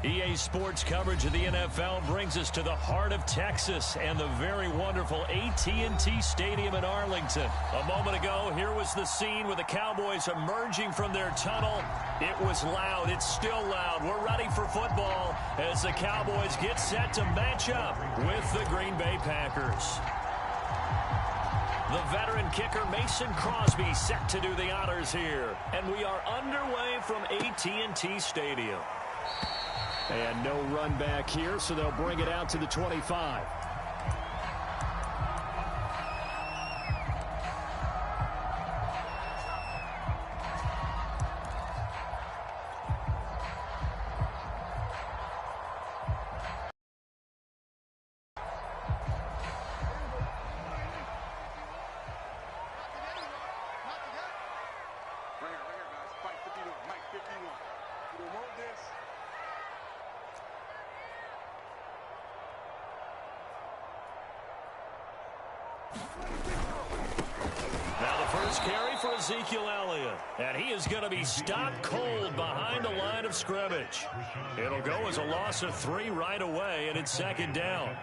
EA Sports coverage of the NFL brings us to the heart of Texas and the very wonderful AT&T Stadium in Arlington. A moment ago, here was the scene with the Cowboys emerging from their tunnel. It was loud. It's still loud. We're ready for football as the Cowboys get set to match up with the Green Bay Packers. The veteran kicker Mason Crosby set to do the honors here. And we are underway from AT&T Stadium. And no run back here, so they'll bring it out to the 25. Now the first carry for Ezekiel Elliott. And he is going to be stopped cold behind the line of scrimmage. It'll go as a loss of 3 right away, and it's second down.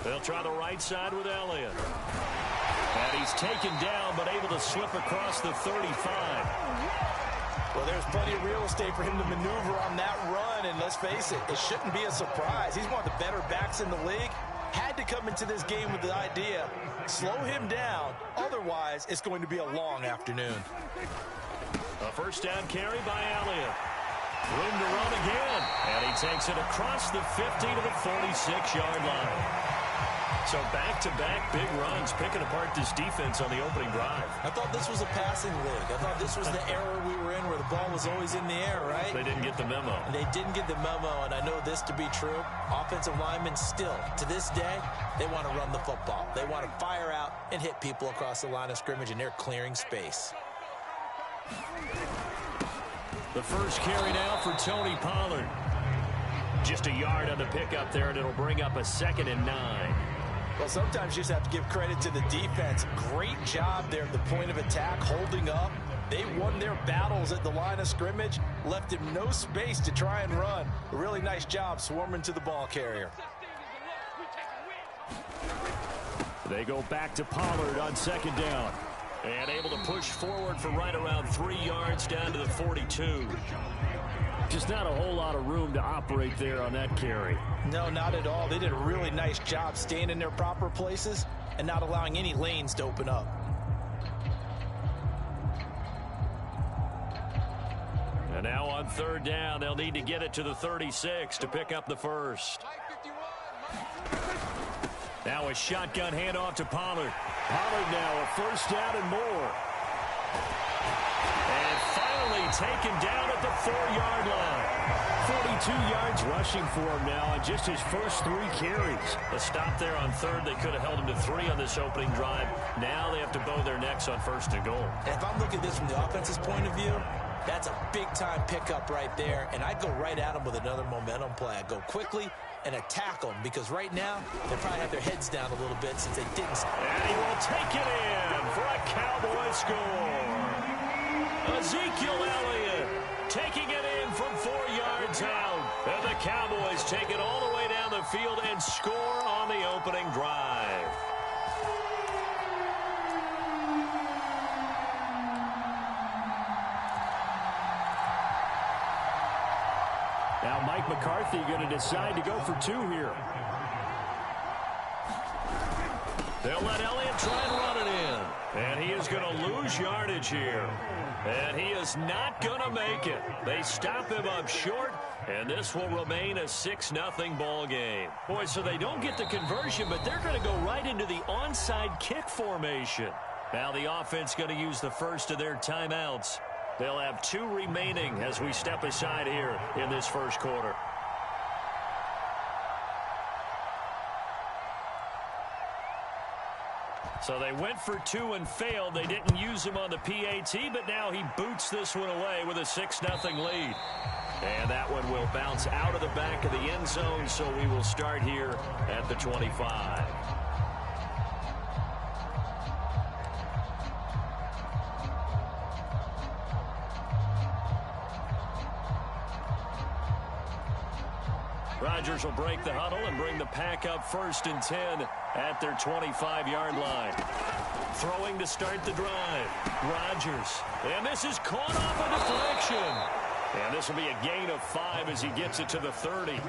They'll try the right side with Elliott. And he's taken down, but able to slip across the 35. Well, there's plenty of real estate for him to maneuver on that run, and let's face it, it shouldn't be a surprise. He's one of the better backs in the league. Had to come into this game with the idea, slow him down, otherwise it's going to be a long afternoon. A first down carry by Elliott. Room to run again, and he takes it across the 50 to the 46-yard line. So back-to-back big runs, picking apart this defense on the opening drive. I thought this was a passing league. I thought this was the era we were in where the ball was always in the air, right? They didn't get the memo. They didn't get the memo, and I know this to be true. Offensive linemen still, to this day, they want to run the football. They want to fire out and hit people across the line of scrimmage, and they're clearing space. The first carry now for Tony Pollard. Just a yard on the pickup there, and it'll bring up a 2nd and 9. Well, sometimes you just have to give credit to the defense. Great job there at the point of attack, holding up. They won their battles at the line of scrimmage, left him no space to try and run. A really nice job swarming to the ball carrier. They go back to Pollard on 2nd down. And able to push forward for right around 3 yards down to the 42. Just not a whole lot of room to operate there on that carry. No, not at all. They did a really nice job staying in their proper places and not allowing any lanes to open up. And now on 3rd down, they'll need to get it to the 36 to pick up the first. Now a shotgun handoff to Pollard. Pollard now a first down and more. And finally taken down at the 4-yard line. 42 yards rushing for him now on just his first 3 carries. A stop there on 3rd. They could have held him to 3 on this opening drive. Now they have to bow their necks on 1st and goal. And if I'm looking at this from the offense's point of view, that's a big-time pickup right there. And I'd go right at him with another momentum play. I'd go quickly and attack them, because right now they probably have their heads down a little bit since they didn't. And he will take it in for a Cowboy score. Ezekiel Elliott taking it in from 4 yards out. And the Cowboys take it all the way down the field and score on the opening drive. Now Mike McCarthy going to decide to go for 2 here. They'll let Elliott try and run it in. And he is going to lose yardage here. And he is not going to make it. They stop him up short, and this will remain a 6-0 ball game. Boy, so they don't get the conversion, but they're going to go right into the onside kick formation. Now the offense going to use the first of their timeouts. They'll have 2 remaining as we step aside here in this first quarter. So they went for 2 and failed. They didn't use him on the PAT, but now he boots this one away with a 6-0 lead. And that one will bounce out of the back of the end zone, so we will start here at the 25. Rodgers will break the huddle and bring the pack up 1st and 10 at their 25-yard line. Throwing to start the drive. Rodgers. And this is caught off a deflection. And this will be a gain of 5 as he gets it to the 30.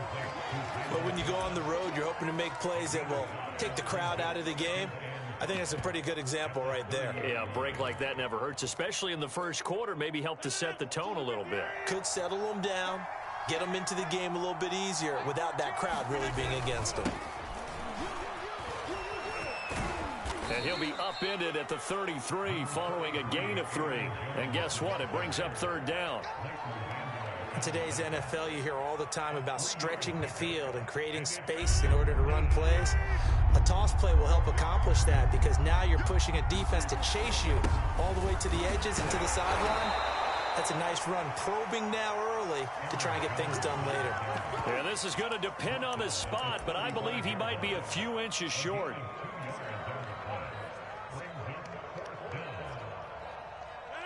But when you go on the road, you're hoping to make plays that will take the crowd out of the game. I think that's a pretty good example right there. Yeah, a break like that never hurts, especially in the first quarter. Maybe help to set the tone a little bit. Could settle them down, get them into the game a little bit easier without that crowd really being against them. And he'll be upended at the 33 following a gain of 3. And guess what? It brings up 3rd down. In today's NFL, you hear all the time about stretching the field and creating space in order to run plays. A toss play will help accomplish that because now you're pushing a defense to chase you all the way to the edges and to the sideline. That's a nice run, probing now early to try and get things done later. Yeah, this is going to depend on the spot, but I believe he might be a few inches short.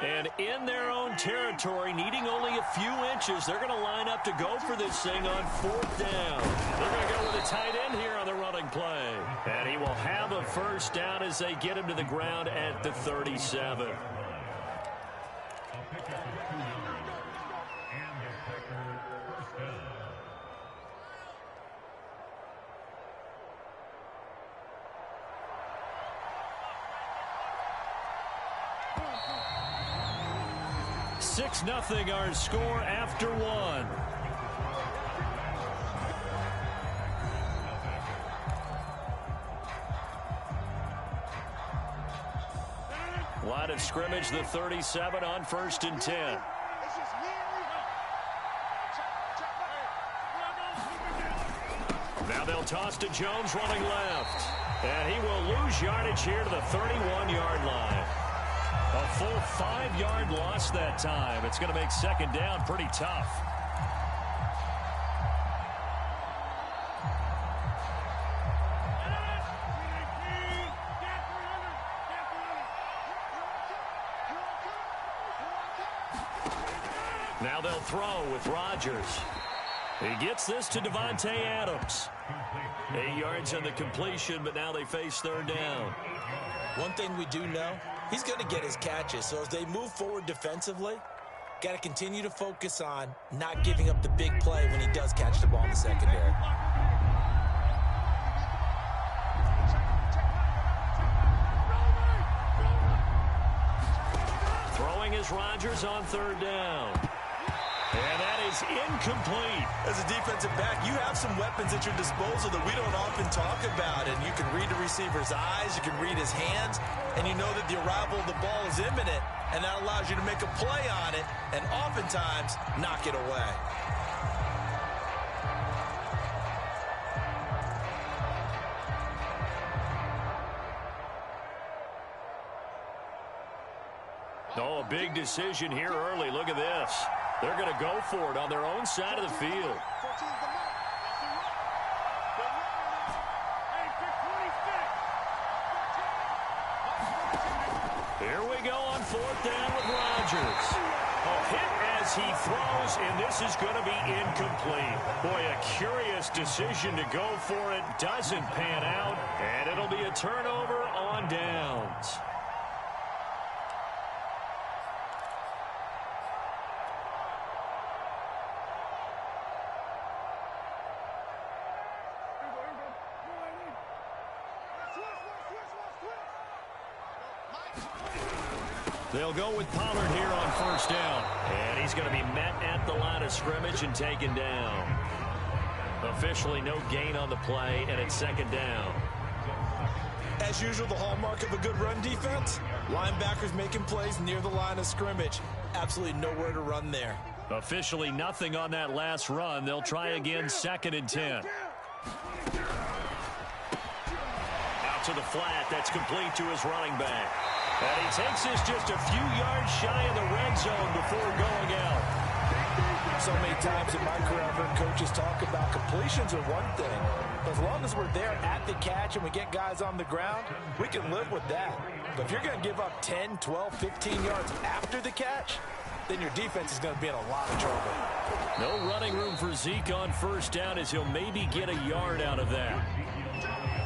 And in their own territory, needing only a few inches, they're going to line up to go for this thing on 4th down. They're going to go with a tight end here on the running play. And he will have a 1st down as they get him to the ground at the 37. Six nothing our score after 1. Line of scrimmage, the 37 on 1st and 10. Now they'll toss to Jones running left. And he will lose yardage here to the 31-yard line. A full 5-yard loss that time. It's going to make 2nd down pretty tough. Now they'll throw with Rodgers. He gets this to Devontae Adams. 8 yards on the completion, but now they face 3rd down. One thing we do know, he's going to get his catches. So as they move forward defensively, got to continue to focus on not giving up the big play when he does catch the ball in the secondary. Throwing is Rodgers on 3rd down. And that is incomplete. As a defensive back, you have some weapons at your disposal that we don't often talk about. And you can read the receiver's eyes, you can read his hands, and you know that the arrival of the ball is imminent, and that allows you to make a play on it and oftentimes knock it away. Oh, a big decision here early. Look at this. They're going to go for it on their own side of the field. Here we go on 4th down with Rodgers. A hit as he throws, and this is going to be incomplete. Boy, a curious decision to go for it. Doesn't pan out, and it'll be a turnover on downs. They'll go with Pollard here on 1st down. And he's going to be met at the line of scrimmage and taken down. Officially no gain on the play, and it's 2nd down. As usual, the hallmark of a good run defense, linebackers making plays near the line of scrimmage. Absolutely nowhere to run there. Officially nothing on that last run. They'll try again, 2nd and 10. Out to the flat. That's complete to his running back. And he takes this just a few yards shy of the red zone before going out. So many times in my career, I've heard coaches talk about completions are one thing. As long as we're there at the catch and we get guys on the ground, we can live with that. But if you're going to give up 10, 12, 15 yards after the catch, then your defense is going to be in a lot of trouble. No running room for Zeke on 1st down as he'll maybe get a yard out of that.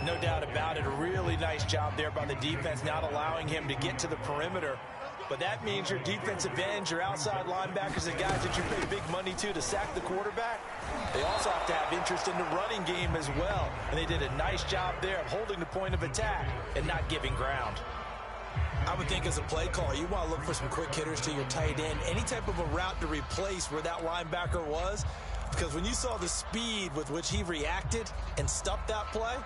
No doubt about it. A really nice job there by the defense, not allowing him to get to the perimeter. But that means your defensive ends, your outside linebackers, the guys that you pay big money to sack the quarterback, they also have to have interest in the running game as well. And they did a nice job there of holding the point of attack and not giving ground. I would think as a play caller, you want to look for some quick hitters to your tight end, any type of a route to replace where that linebacker was. Because when you saw the speed with which he reacted and stuffed that play,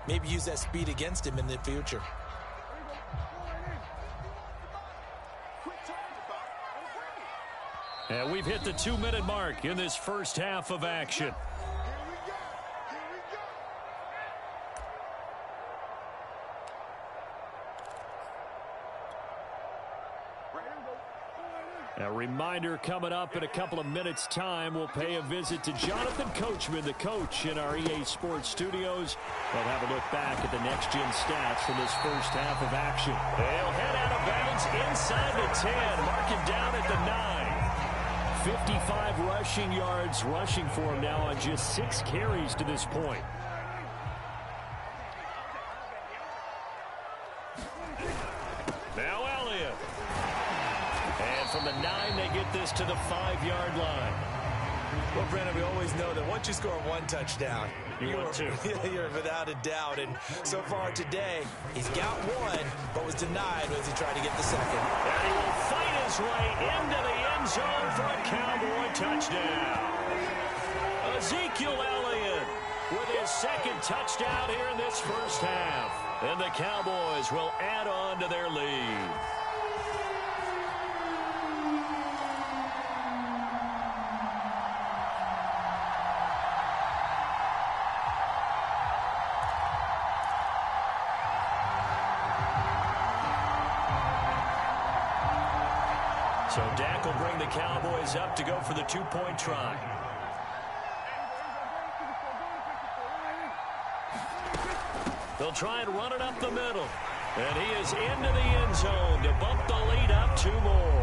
maybe use that speed against him in the future. And we've hit the 2-minute mark in this first half of action. A reminder coming up in a couple of minutes' time. We'll pay a visit to Jonathan Coachman, the coach in our EA Sports studios. We'll have a look back at the next-gen stats from this first half of action. They'll head out of bounds inside the 10, mark him down at the 9. 55 rushing yards rushing for him now on just 6 carries to this point. Now Elliott. And from the 9, they get this to the 5-yard line. Well, Brennan, we always know that once you score one touchdown, you're without a doubt. And so far today, he's got one, but was denied as he tried to get the second. And he will fight his way into the end zone for a Cowboy touchdown. Ezekiel Elliott with his 2nd touchdown here in this first half. And the Cowboys will add on to their lead. So Dak will bring the Cowboys up to go for the 2-point try. They'll try and run it up the middle. And he is into the end zone to bump the lead up 2 more.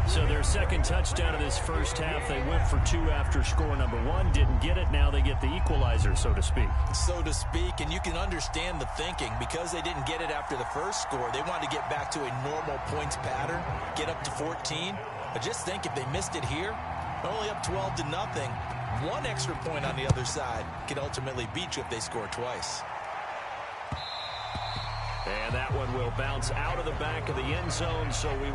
So their 2nd touchdown of this first half, they went for 2 after score number 1. Didn't get it. Now they get the equalizer, so to speak. So to speak, and you can understand the thinking. Because they didn't get it after the first score, they wanted to get back to a normal points pattern, get up to 14. But just think, if they missed it here, only up 12-0, 1 extra point on the other side could ultimately beat you if they score twice. And that one will bounce out of the back of the end zone, so we